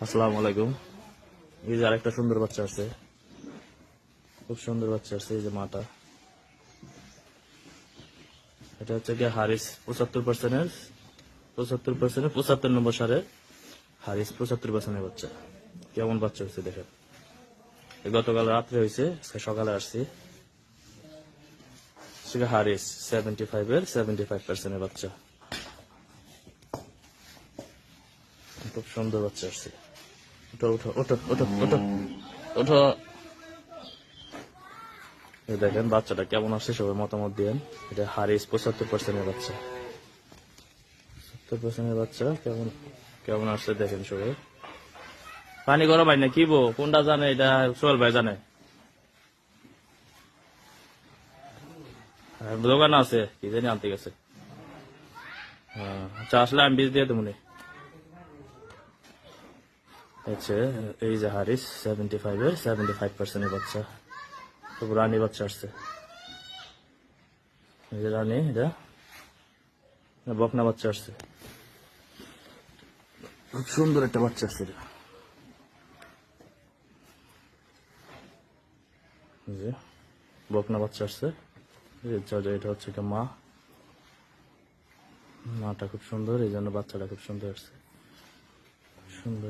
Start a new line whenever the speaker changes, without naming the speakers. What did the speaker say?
আসসালামু আলাইকুম। এই যে আরেকটা সুন্দর বাচ্চা আছে, খুব সুন্দর বাচ্চা আছে। এই যে মাটা, এটা হচ্ছে গিয়ে হারিস 75%, 75 নম্বর সারে হারিস 75% বাচ্চা। কেমন বাচ্চা হয়েছে দেখেন। গতকাল রাত্রে হয়েছে, আজকে সকালে আসছি। সেটা হারিস 75% বাচ্চা। খুব সুন্দর বাচ্চা আসছে। ওঠো ওঠো ওঠো ওঠো ওঠো ওঠো। এই দেখেন বাচ্চাটা কেমন আসছে, সবাই মতামত দিয়েন। এটা হারিস 75% বাচ্চা, 70% বাচ্চা। কেমন কেমন আসছে দেখেন সবাই। পানি গরম হয় না কি বো, কোনটা জানে? এটা সোহেল ভাই জানে। দোকান আছে, কি জানি আনতে গেছে। আচ্ছা, আসলে আমি বীজ দিয়ে দেবো নি। হচ্ছে এই যে হারিস 75% বাচ্চা, খুব রানী বাচ্চা আসছে। এই যে রানী, এটা বকনা বাচ্চা আসছে। খুব সুন্দর একটা বাচ্চা আসছে এটা। এই যে বকনা বাচ্চা আসছে। এটা হচ্ছে একটা মা, মাটা খুব সুন্দর, এই জন্য বাচ্চাটা খুব সুন্দর আসছে। সুন্দর।